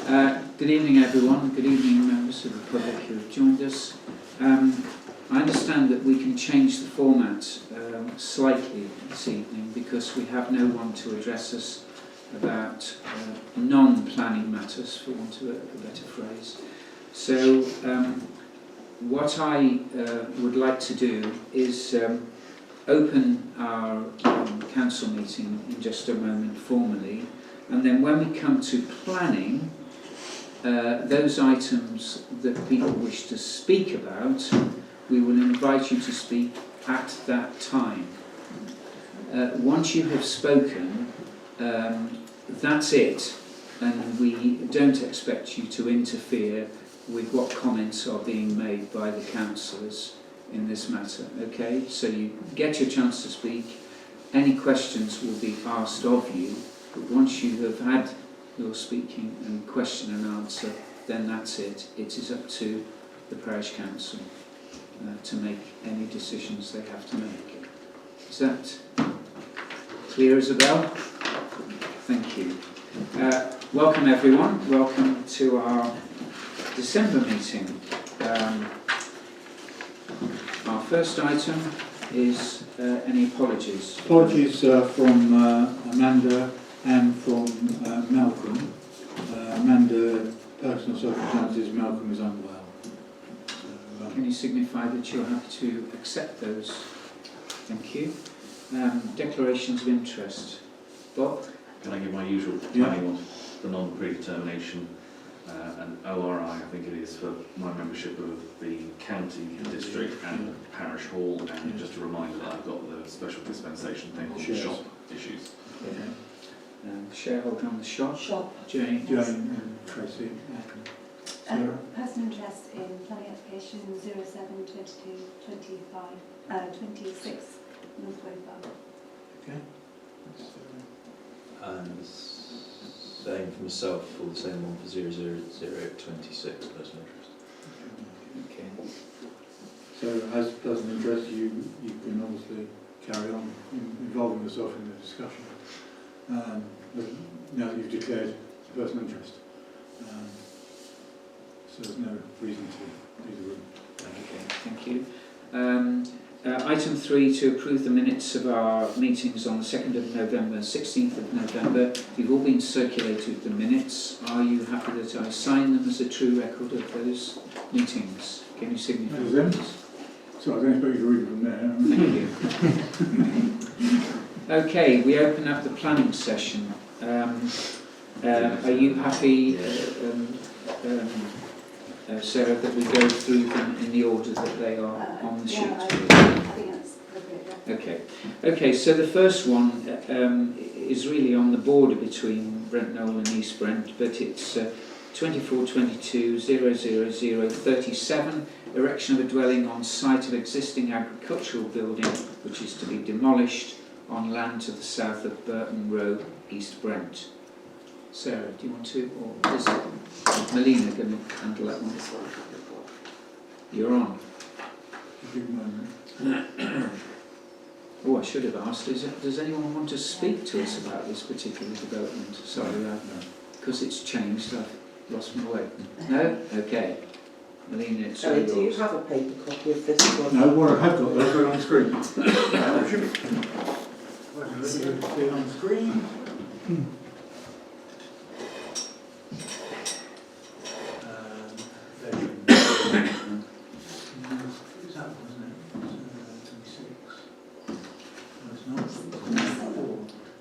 Good evening, everyone. Good evening, members of the public who have joined us. I understand that we can change the format slightly this evening because we have no one to address us about non-planning matters, for want of a better phrase. So what I would like to do is open our council meeting in just a moment formally, and then when we come to planning, those items that people wish to speak about, we will invite you to speak at that time. Once you have spoken, that's it, and we don't expect you to interfere with what comments are being made by the councillors in this matter. Okay, so you get your chance to speak. Any questions will be asked of you, but once you have had your speaking and question and answer, then that's it. It is up to the parish council to make any decisions they have to make. Is that clear as a bell? Thank you. Welcome everyone. Welcome to our December meeting. Our first item is any apologies. Apologies from Amanda and from Malcolm. Amanda, personal circumstances, Malcolm is unwell. So, can you signify that you're happy to accept those? Thank you. Declarations of interest. Bob? Can I give my usual planning one? The non-predetermination and ORI, I think it is, for my membership of the county district and parish hall, and just a reminder that I've got the special dispensation thing on the shop issues. Okay. Shareholder on the shop? Jane and Tracy. Personal interest in planning application 0722 26 North Wayfarm. Okay. And same for myself, for the same one for 000826 personal interest. Okay. So as personal interest, you can obviously carry on involving yourself in the discussion. Now that you've declared personal interest. So there's no reason to leave the room. Okay, thank you. Item 3, to approve the minutes of our meetings on the 2nd of November and 16th of November. You've all been circulated the minutes. Are you happy that I sign them as a true record of those meetings? Can you signify this? So I don't expect you to read it from there. Thank you. Okay, we open up the planning session. Are you happy, Sarah, that we go through them in the order that they are on the sheet? Yeah, I think that's appropriate. Okay, so the first one is really on the border between Brent Knoll and East Brent, but it's 2422 00037, erection of a dwelling on site of existing agricultural building which is to be demolished on land to the south of Burton Road, East Brent. Sarah, do you want to, or is Melina going to handle that one? You're on. Oh, I should have asked, does anyone want to speak to us about this particular development? Sorry, because it's changed, I've lost my way. No? Okay. Melina, it's all yours. Do you have a paper copy of this one? No, what I have got, they'll go on the screen. Let you see it on the screen.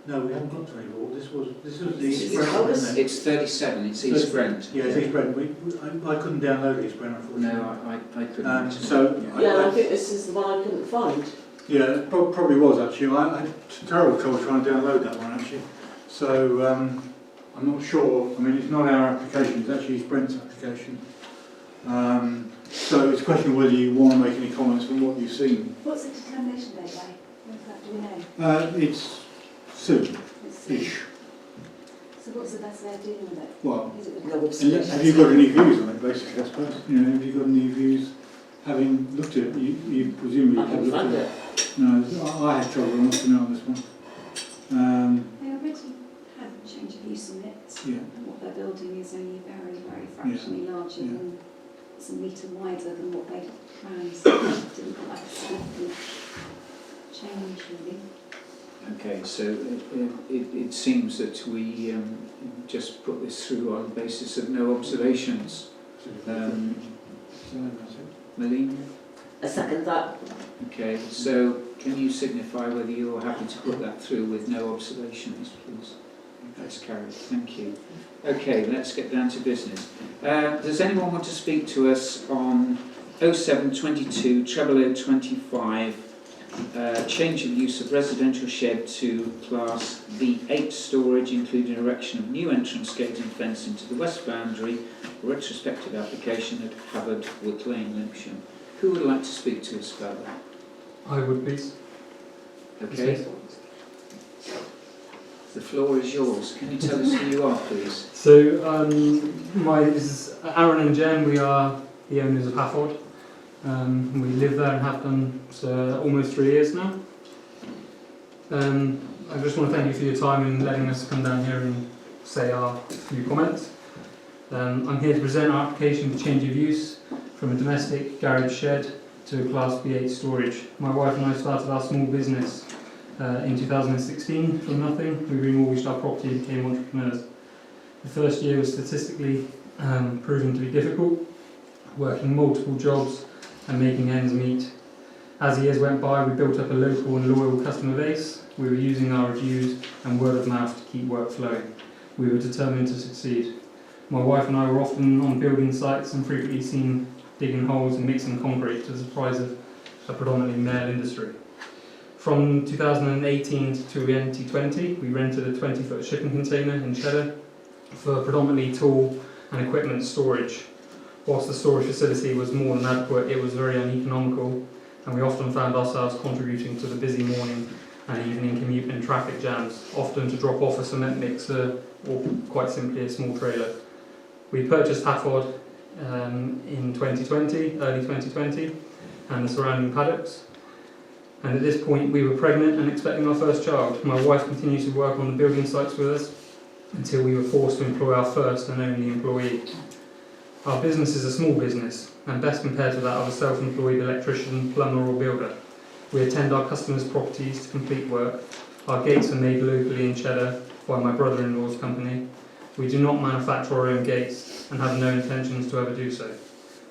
No, we haven't got 24. This was the East Brent, isn't it? It's 37, it's East Brent. Yeah, it's East Brent. I couldn't download East Brent, unfortunately. No, I couldn't. I think this is the one I couldn't find. Yeah, it probably was actually. I had terrible trouble trying to download that one actually. So I'm not sure. I mean, it's not our application, it's actually East Brent's application. So it's a question of whether you want to make any comments on what you've seen. What's the determination date like? Do we know? It's soon-ish. So what's the best way of dealing with it? Well, Is it have you got any views on it, basically, I suppose? You know, have you got any views, having looked at it? You presumably I have can looked find at it. it. No, I had trouble on this one. They already had change of use on it. Yeah. And what they're building is only very, very fractionally larger Yeah. than, it's a metre wider than what they planned. So it didn't look like a significant change really. Okay, so it seems that we just put this through on the basis of no observations. Malene? I second that. Okay, so can you signify whether you're happy to put that through with no observations, please? That's carried, thank you. Okay, let's get down to business. Does anyone want to speak to us on 0722 0025, change of use of residential shed to Class V8 storage, including erection of new entrance gate and fence into the west boundary, retrospective application at Havard Wood Lane, Limpsham? Who would like to speak to us about that? I would, please. Okay, the floor is yours. Can you tell us who you are, please? So, this is Aaron and Jen. We are the owners of Hafford. We live there and have done for almost 3 years now. I just want to thank you for your time and letting us come down here and say our few comments. I'm here to present our application for change of use from a domestic garage shed to a Class B8 storage. My wife and I started our small business in 2016 from nothing. We remortgaged our property and became entrepreneurs. The first year was statistically proven to be difficult, working multiple jobs and making ends meet. As the years went by, we built up a local and loyal customer base. We were using our reviews and word of mouth to keep work flowing. We were determined to succeed. My wife and I were often on building sites and frequently seen digging holes and mixing concrete to the surprise of a predominantly male industry. From 2018 to 2020, we rented a 20-foot shipping container in Cheddar for predominantly tool and equipment storage. Whilst the storage facility was more than adequate, it was very uneconomical, and we often found ourselves contributing to the busy morning and evening commute and traffic jams, often to drop off a cement mixer or quite simply a small trailer. We purchased Hafford in 2020, early 2020, and the surrounding paddocks. And at this point we were pregnant and expecting our first child. My wife continued to work on the building sites with us until we were forced to employ our first and only employee. Our business is a small business, and best compared to that of a self-employed electrician, plumber or builder. We attend our customers' properties to complete work. Our gates are made locally in Cheddar by my brother-in-law's company. We do not manufacture our own gates and have no intentions to ever do so.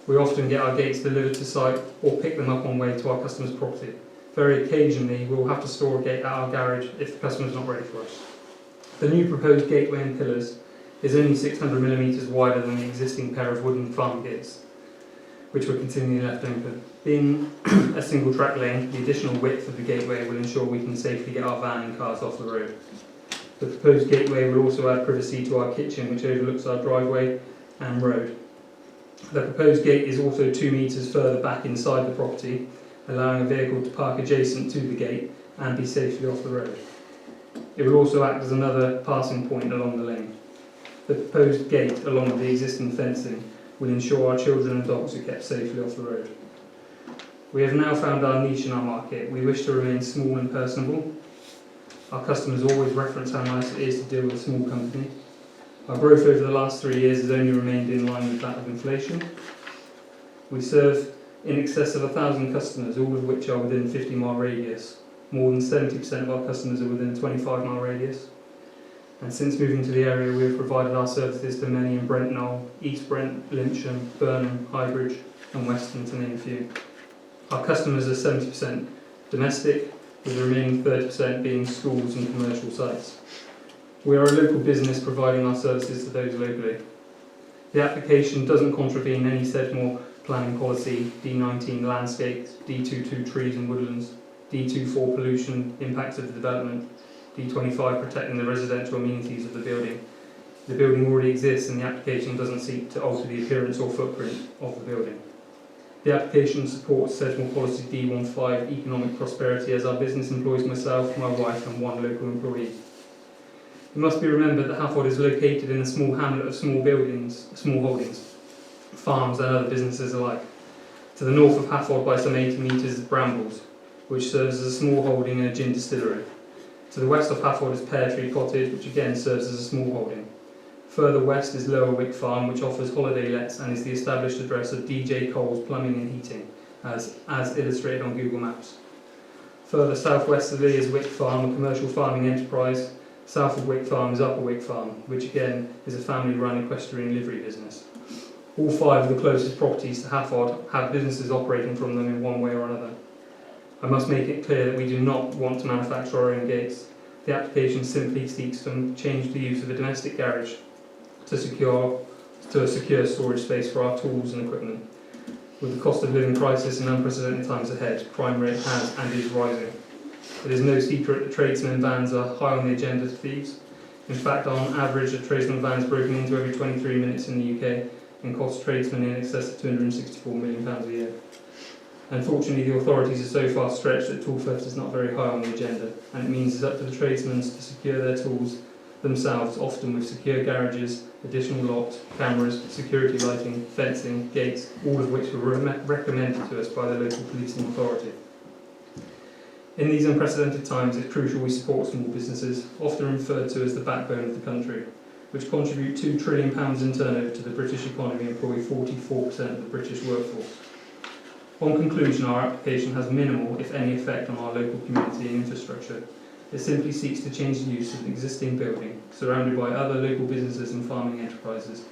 We often get our gates delivered to site or pick them up on way to our customer's property. Very occasionally we will have to store a gate at our garage if the customer is not ready for us. The new proposed gateway and pillars is only 600mm wider than the existing pair of wooden farm gates, which were continually left open. Being a single track lane, the additional width of the gateway will ensure we can safely get our van and cars off the road. The proposed gateway will also add privacy to our kitchen, which overlooks our driveway and road. The proposed gate is also 2 metres further back inside the property, allowing a vehicle to park adjacent to the gate and be safely off the road. It will also act as another passing point along the lane. The proposed gate, along with the existing fencing, will ensure our children and dogs are kept safely off the road. We have now found our niche in our market. We wish to remain small and personable. Our customers always reference how nice it is to deal with a small company. Our growth over the last 3 years has only remained in line with that of inflation. We serve in excess of 1,000 customers, all of which are within 50-mile radius. More than 70% of our customers are within a 25-mile radius. And since moving to the area, we have provided our services to many in Brent Knoll, East Brent, Limpsham, Burnham, Highbridge and Weston, to name a few. Our customers are 70% domestic, with the remaining 30% being schools and commercial sites. We are a local business providing our services to those locally. The application doesn't contravene any Sedgemoor planning policy, D19 landscapes, D22 trees and woodlands, D24 pollution impacts of the development, D25 protecting the residential amenities of the building. The building already exists and the application doesn't seek to alter the appearance or footprint of the building. The application supports Sedgemoor policy D15 economic prosperity, as our business employs myself, my wife and 1 local employee. It must be remembered that Hafford is located in a small hamlet of small holdings, farms and other businesses alike. To the north of Hafford by some 80 metres is Brambles, which serves as a small holding and a gin distillery. To the west of Hafford is Pear Tree Cottage, which again serves as a small holding. Further west is Lower Wick Farm, which offers holiday lets and is the established address of DJ Cole's Plumbing and Heating, as illustrated on Google Maps. Further southwesterly is Wick Farm, a commercial farming enterprise. South of Wick Farm is Upper Wick Farm, which again is a family-run equestrian livery business. All 5 of the closest properties to Hafford have businesses operating from them in one way or another. I must make it clear that we do not want to manufacture our own gates. The application simply seeks to change the use of a domestic garage to a secure storage space for our tools and equipment. With the cost of living crisis and unprecedented times ahead, crime rate has and is rising. It is no secret that tradesmen vans are high on the agenda to thieves. In fact, on average, a tradesman van is broken into every 23 minutes in the UK and costs tradesmen in excess of £264 million a year. Unfortunately, the authorities are so far stretched that tool theft is not very high on the agenda, and it means it's up to the tradesmen to secure their tools themselves, often with secure garages, additional locks, cameras, security lighting, fencing, gates, all of which were recommended to us by the local policing authority. In these unprecedented times, it's crucial we support small businesses, often referred to as the backbone of the country, which contribute £2 trillion in turnover to the British economy and employ 44% of the British workforce. On conclusion, our application has minimal, if any, effect on our local community and infrastructure. It simply seeks to change the use of an existing building, surrounded by other local businesses and farming enterprises,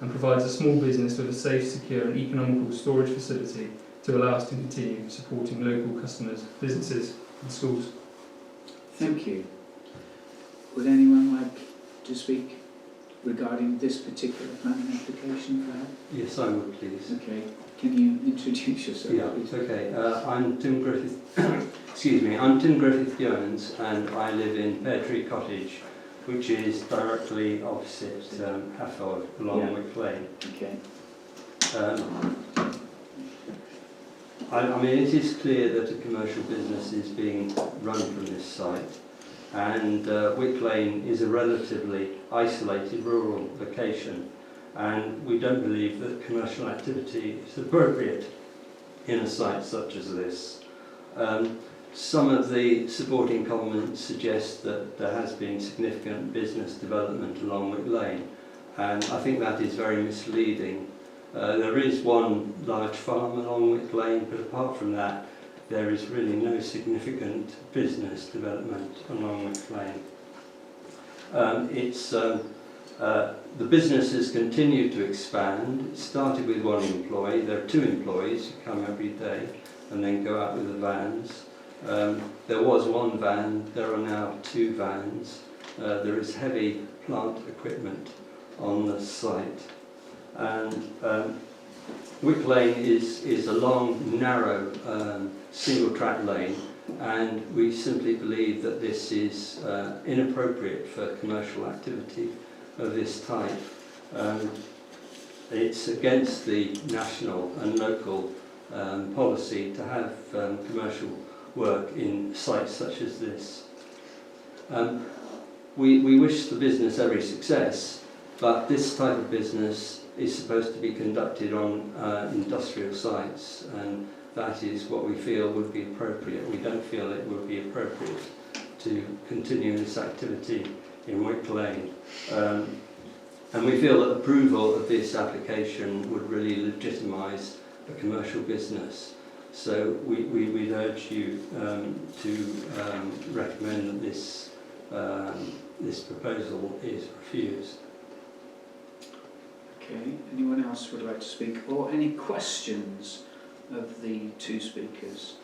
and provides a small business with a safe, secure and economical storage facility to allow us to continue supporting local customers, businesses and schools. Thank you. Would anyone like to speak regarding this particular planning application for help? Yes, I would, please. Okay. Can you introduce yourself, Yeah, please? okay. I'm Tim Griffith. Excuse me. I'm Tim Griffith Jones, and I live in Pear Tree Cottage, which is directly opposite Hafford along Wick Lane. Okay. I mean, it is clear that a commercial business is being run from this site, and Wick Lane is a relatively isolated rural location, and we don't believe that commercial activity is appropriate in a site such as this. Some of the supporting comments suggest that there has been significant business development along Wick Lane, and I think that is very misleading. There is one large farm along Wick Lane, but apart from that, there is really no significant business development along Wick Lane. The business has continued to expand. It started with 1 employee. There are 2 employees who come every day and then go out with the vans. There was 1 van, there are now 2 vans. There is heavy plant equipment on the site. And Wick Lane is a long, narrow, single-track lane, and we simply believe that this is inappropriate for commercial activity of this type. It's against the national and local policy to have commercial work in sites such as this. We wish the business every success, but this type of business is supposed to be conducted on industrial sites, and that is what we feel would be appropriate. We don't feel it would be appropriate to continue this activity in Wick Lane. And we feel that approval of this application would really legitimise a commercial business. So we'd urge you to recommend that this proposal is refused. Okay. Anyone else would like to speak, or any questions of the 2 speakers?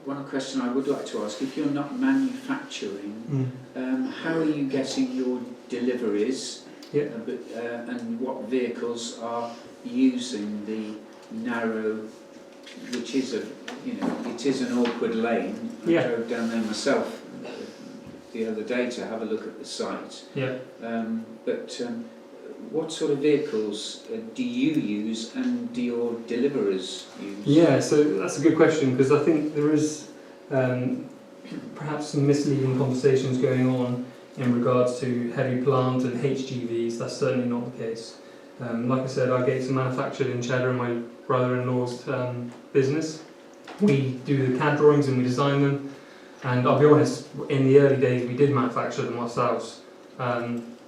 One question I would like to ask: if you're not manufacturing, how are you getting your deliveries? Yeah. And what vehicles are using the narrow, which is it is an awkward lane. I drove down there myself the other day to have a look at the site. Yeah. What sort of vehicles do you use, and do your deliverers use? Yeah, so that's a good question, because I think there is perhaps some misleading conversations going on in regards to heavy plant and HGVs. That's certainly not the case. Like I said, our gates are manufactured in Cheddar, my brother-in-law's business. We do the CAD drawings and we design them, and I'll be honest, in the early days we did manufacture them ourselves.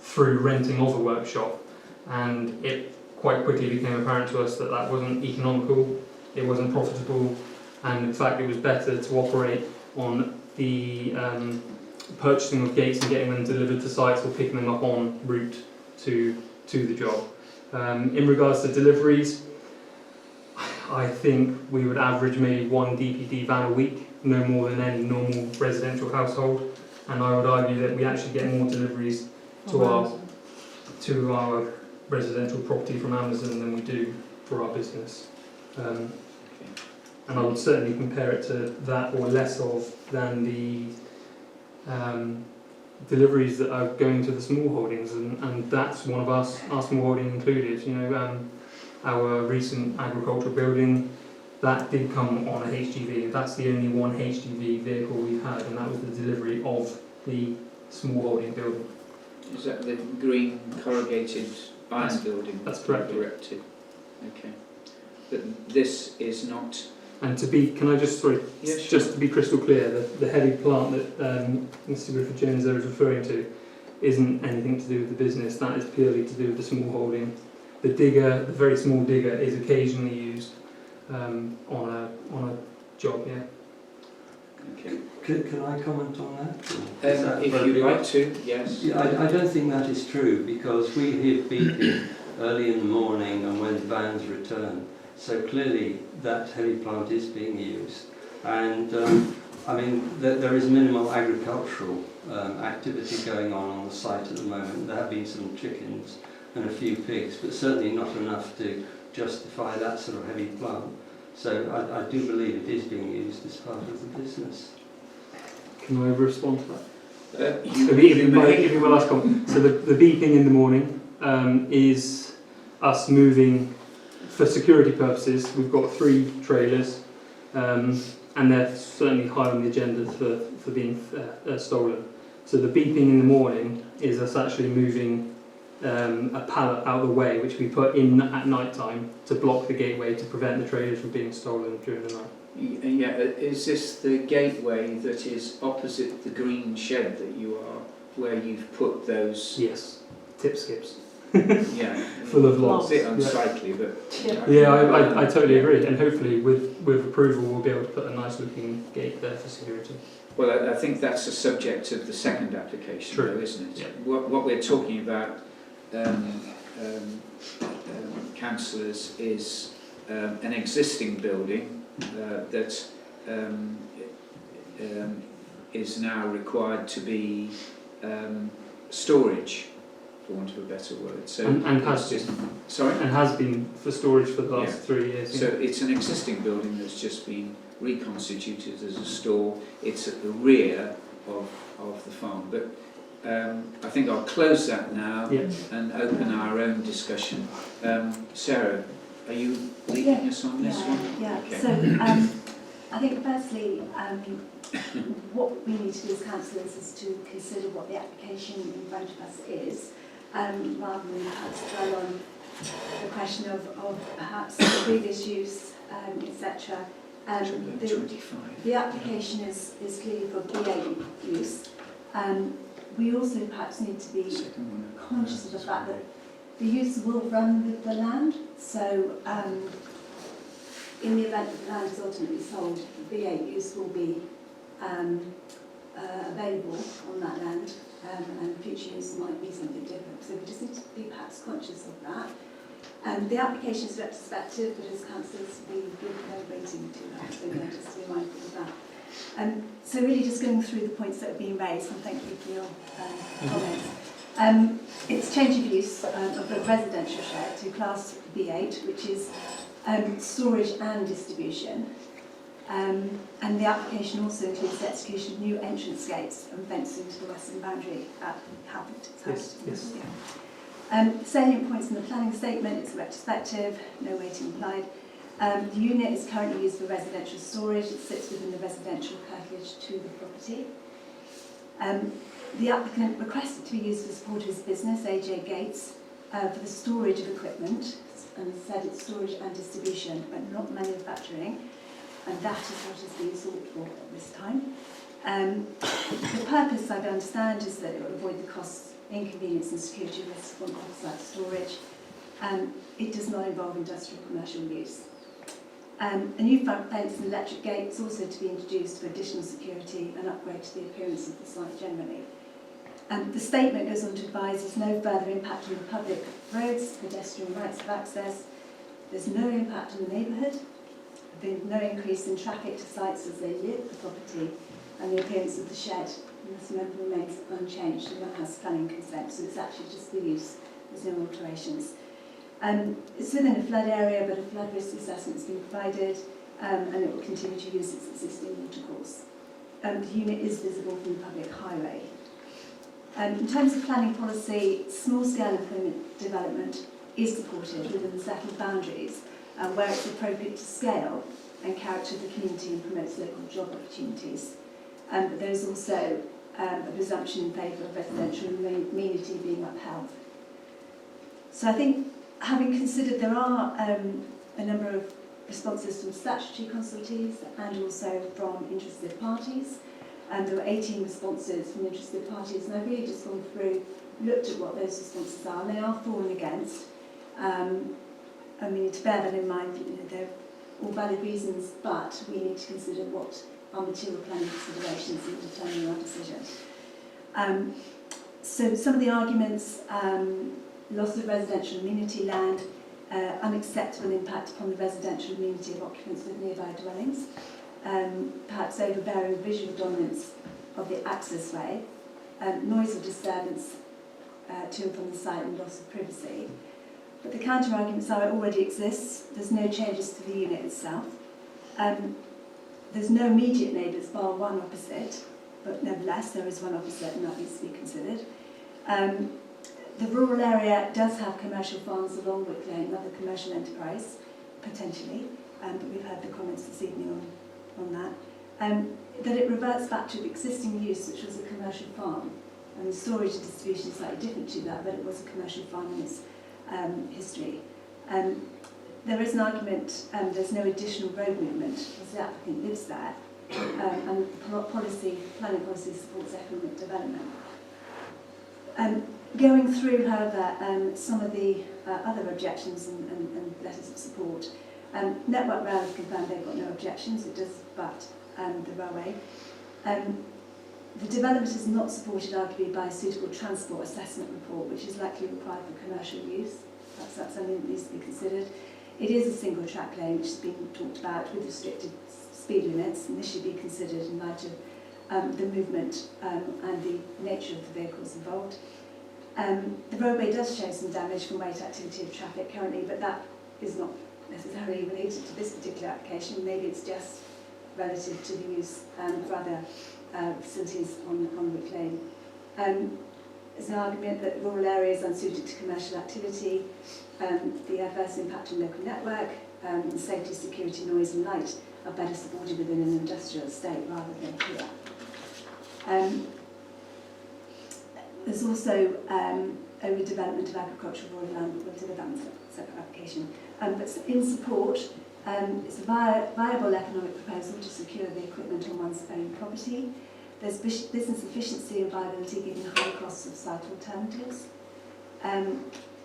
through renting of a workshop, and it quite quickly became apparent to us that that wasn't economical, it wasn't profitable, and in fact it was better to operate on the purchasing of gates and getting them delivered to sites or picking them up en route to the job. In regards to deliveries, I think we would average maybe 1 DPD van a week, no more than any normal residential household, and I would argue that we actually get more deliveries to our residential property from Amazon than we do for our business. And I would certainly compare it to that or less of than the deliveries that are going to the small holdings, and that's one of our small holding included. You know, our recent agricultural building, that did come on a HGV. That's the only one HGV vehicle we've had, and that was the delivery of the small holding building. Is that the green corrugated iron building? That's correct. Erected. Okay. But this is not. And to be, can I just, sorry, Yeah, sure. just to be crystal clear, the heavy plant that Mr. Griffith-Jones there is referring to isn't anything to do with the business. That is purely to do with the small holding. The digger, the very small digger, is occasionally used on a job. Yeah. Okay. Can I comment on that? Is that If you'd like to, yes. Yeah, I don't think that is true, because we hear beeping early in the morning and when vans return. So clearly that heavy plant is being used. And I mean, there is minimal agricultural activity going on the site at the moment. There have been some chickens and a few pigs, but certainly not enough to justify that sort of heavy plant. So I do believe it is being used as part of the business. Can I respond to that? You If you will ask on. So the beeping in the morning is us moving, for security purposes. We've got 3 trailers, and they're certainly high on the agenda for being stolen. So the beeping in the morning is us actually moving a pallet out of the way, which we put in at night time to block the gateway to prevent the trailers from being stolen during the night. Yeah, is this the gateway that is opposite the green shed that you are, where you've put those? Yes, tip skips. Yeah, Full of a logs. bit unsightly, but Yeah, I totally agree, and hopefully with approval we'll be able to put a nice looking gate there for security. Well, I think that's the subject of the second application, True. though, isn't it? Yeah. What we're talking about, councillors, is an existing building that is now required to be storage, for want of a better word. So And has it's been. Sorry? And has been for storage for the last 3 years. So it's an existing building that's just been reconstituted as a store. It's at the rear of the farm. But I think I'll close that now and open our own discussion. Sarah, are you leading us on this one? Yeah. Okay. So I think firstly, what we need to do as councillors is to consider what the application in front of us is, rather than perhaps dwell on the question of perhaps previous use, etc. The application is clearly for BA use. We also perhaps need to be conscious of the fact that the use will run with the land. So in the event that the land is ultimately sold, the BA use will be available on that land, and future use might be something different. So we just need to be perhaps conscious of that. The application is retrospective, but as councillors we will be deliberating to that, so yeah, just to be mindful of that. So really just going through the points that have been raised, and thank you for your comments. It's change of use of a residential shed to class B8, which is storage and distribution. And the application also includes the execution of new entrance gates and fencing to the western boundary at Yes. Yeah. Salient points in the planning statement: it's retrospective, no weighting applied. The unit is currently used for residential storage. It sits within the residential curtilage to the property. The applicant requested to be used to support his business, AJ Gates, for the storage of equipment, and said it's storage and distribution, but not manufacturing, and that is what is being sought for at this time. The purpose, I understand, is that it will avoid the costs inconvenience and security risks from off-site storage. It does not involve industrial commercial use. A new front fence and electric gate is also to be introduced for additional security and upgrade to the appearance of the site generally. The statement goes on to advise there's no further impact on the public roads, pedestrian rights of access, there's no impact on the neighbourhood, there's been no increase in traffic to sites as they live the property, and the appearance of the shed in this member remains unchanged, and that has planning consent, so it's actually just the use, there's no alterations. It's within a flood area, but a flood risk assessment has been provided, and it will continue to use its existing watercourse. The unit is visible from the public highway. In terms of planning policy, small-scale employment development is supported within the settled boundaries where it's appropriate to scale and character of the community and promotes local job opportunities. But there is also a presumption in favour of residential amenity being upheld. So I think, having considered there are a number of responses from statutory consultees and also from interested parties, and there were 18 responses from interested parties, and I've really just gone through, looked at what those responses are, and they are for and against. I mean, to bear that in mind, they're all valid reasons, but we need to consider what our material planning considerations in determining our decision. So some of the arguments, loss of residential amenity land, unacceptable impact upon the residential amenity of occupants of nearby dwellings, perhaps overbearing visual dominance of the access way, noise or disturbance to and from the site and loss of privacy. But the counter-arguments are it already exists, there's no changes to the unit itself, there's no immediate neighbours bar one opposite, but nevertheless there is one opposite and that needs to be considered. The rural area does have commercial farms along Wick Lane, another commercial enterprise, potentially, but we've heard the comments this evening on that. That it reverts back to the existing use, which was a commercial farm, and the storage and distribution is slightly different to that, but it was a commercial farm in its history. There is an argument there's no additional road movement, as the applicant lives there, and planning policy supports economic development. Going through, however, some of the other objections and letters of support, Network Rail have confirmed they've got no objections, it does but the railway. The development is not supported arguably by a suitable transport assessment report, which is likely required for commercial use. That's something that needs to be considered. It is a single track lane, which has been talked about with restricted speed limits, and this should be considered in light of the movement and the nature of the vehicles involved. The roadway does show some damage from weight activity of traffic currently, but that is not necessarily related to this particular application. Maybe it's just relative to the use for other facilities on Wick Lane. There's an argument that rural areas unsuited to commercial activity, the adverse impact on local network, and safety, security, noise and light are better supported within an industrial estate rather than here. There's also a redevelopment of agricultural rural land, but we'll do that in a separate application. But in support, it's a viable economic proposal to secure the equipment on one's own property. There's business efficiency and viability given the high costs of site alternatives.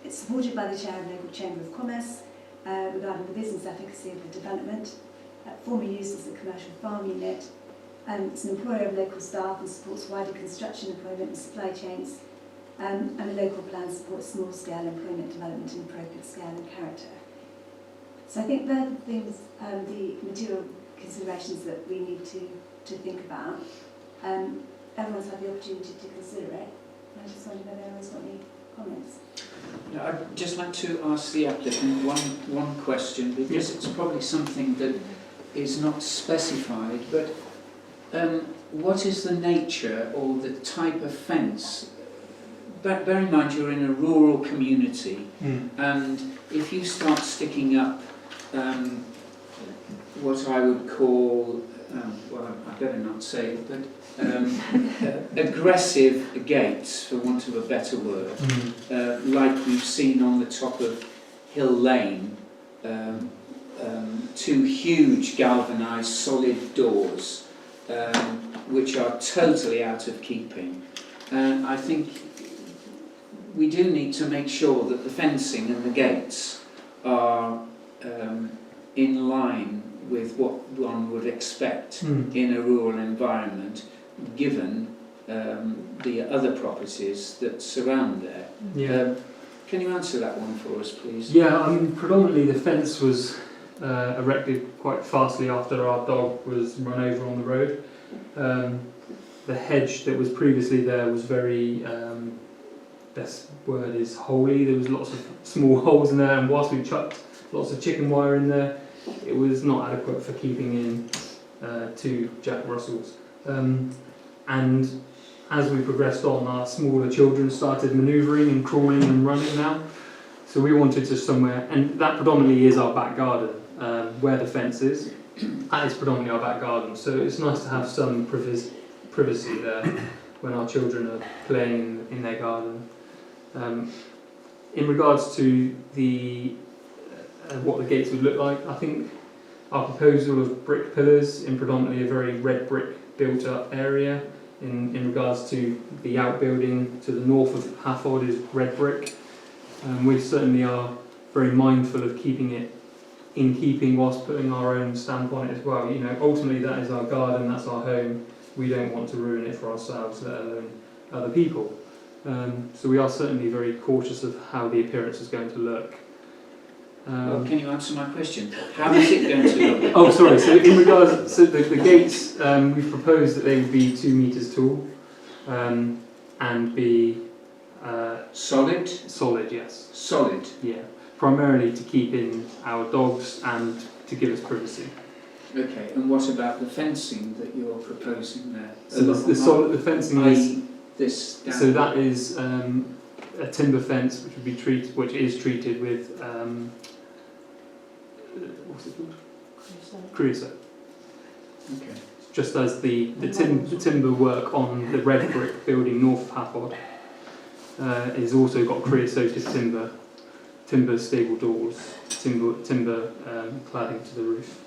It's supported by the Chair of the Local Chamber of Commerce regarding the business efficacy of the development. Former use as a commercial farm unit. It's an employer of local staff and supports wider construction employment and supply chains. And the local plan supports small-scale employment development in appropriate scale and character. So I think they're the things, the material considerations that we need to think about. Everyone's had the opportunity to consider it. I just wonder whether anyone's got any comments. Yeah, I'd just like to ask the applicant one question, because it's probably something that is not specified, but what is the nature or the type of fence? Bear in mind you're in a rural community, and if you start sticking up what I would call, well, I better not say it, but aggressive gates, for want of a better word, like we've seen on the top of Hill Lane, two huge galvanised solid doors, which are totally out of keeping. I think we do need to make sure that the fencing and the gates are in line with what one would expect in a rural environment, given the other properties that surround there. Yeah. Can you answer that one for us, please? Yeah, I mean, predominantly the fence was erected quite fastly after our dog was run over on the road. The hedge that was previously there was very, best word is holy. There was lots of small holes in there, and whilst we chucked lots of chicken wire in there, it was not adequate for keeping in 2 Jack Russells. And as we progressed on, our smaller children started manoeuvring and crawling and running now. So we wanted to somewhere, and that predominantly is our back garden, where the fence is. That is predominantly our back garden. So it's nice to have some privacy there when our children are playing in their garden. In regards to the what the gates would look like, I think our proposal of brick pillars in predominantly a very red brick built up area in regards to the outbuilding to the north of Hafford is red brick. We certainly are very mindful of keeping it in keeping whilst putting our own stamp on it as well. You know, ultimately that is our garden, that's our home. We don't want to ruin it for ourselves, let alone other people. So we are certainly very cautious of how the appearance is going to look. Well, can you answer my question? How is it going to look? Oh, sorry. So in regards, so the gates, we've proposed that they would be 2 metres tall, and be Solid? solid. Yes. Solid. Yeah. Primarily to keep in our dogs and to give us privacy. Okay. And what about the fencing that you're proposing there? So the fencing is this. Down so that is a timber fence which would be treated with what's it called? Creosote. Okay. Just as the timber work on the red brick building north of Hafford is also got creosoted timber stable doors, timber cladding to the roof.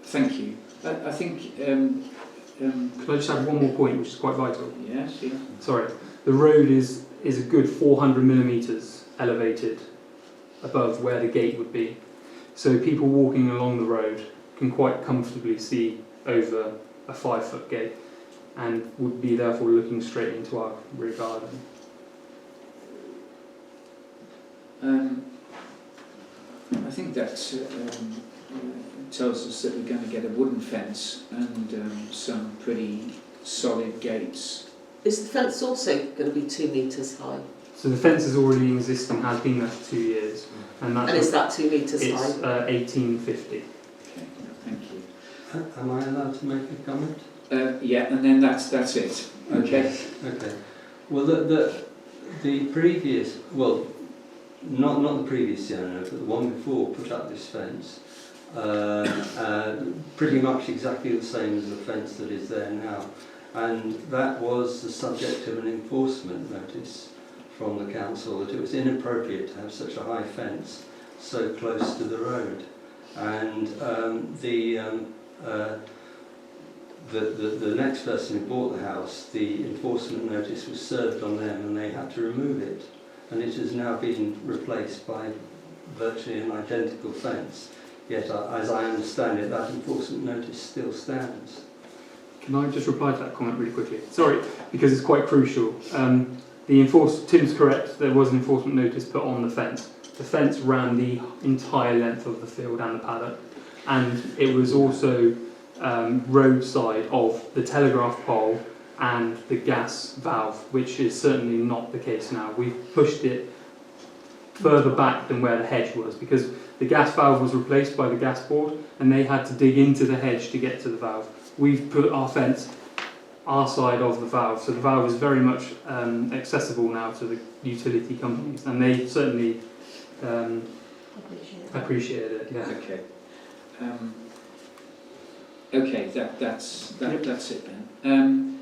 Thank you. I think. Could I just add one more point, which is quite vital? Yes. Yeah. Sorry, the road is a good 400 millimetres elevated above where the gate would be, so people walking along the road can quite comfortably see over a 5-foot gate, and would be therefore looking straight into our rear garden. I think that tells us that we're going to get a wooden fence and some pretty solid gates. Is the fence also going to be 2 metres high? So the fence is already existing, has been there for 2 years, and that's And is that 2 metres it's high? 1850. Okay, thank you. Am I allowed to make a comment? Yeah, and then that's it. Okay. Okay. Well, the previous, well, not the previous owner, but the one before put up this fence, pretty much exactly the same as the fence that is there now, and that was the subject of an enforcement notice from the council that it was inappropriate to have such a high fence so close to the road, and the next person who bought the house, the enforcement notice was served on them and they had to remove it, and it has now been replaced by virtually an identical fence, yet as I understand it, that enforcement notice still stands. Can I just reply to that comment really quickly? Sorry, because it's quite crucial. Tim's correct, there was an enforcement notice put on the fence. The fence ran the entire length of the field and the paddock, and it was also roadside of the telegraph pole and the gas valve, which is certainly not the case now. We've pushed it further back than where the hedge was, because the gas valve was replaced by the gas board and they had to dig into the hedge to get to the valve. We've put our fence our side of the valve, so the valve is very much accessible now to the utility companies, and they certainly appreciate it. Yeah. Okay. Okay, that's it then.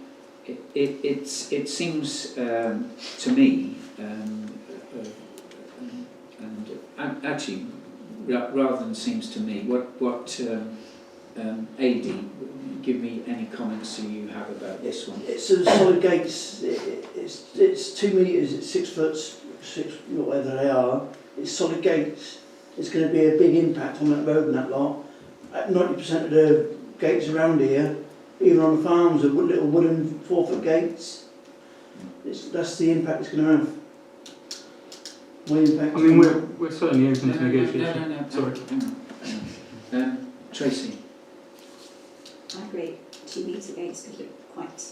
It seems to me, and actually, rather than seems to me, what AD, give me any comments that you have about this one. It's a solid gates. It's it's 2 metres, it's 6 foot, whatever they are. It's solid gates. It's going to be a big impact on that road and that lot. 90% of the gates around here, even on the farms, are little wooden 4 foot gates. That's the impact it's going to have. My impact. I mean, we're certainly open to No, negotiation. no, Sorry. hang on. Tracy? I agree. 2 metre gates could look quite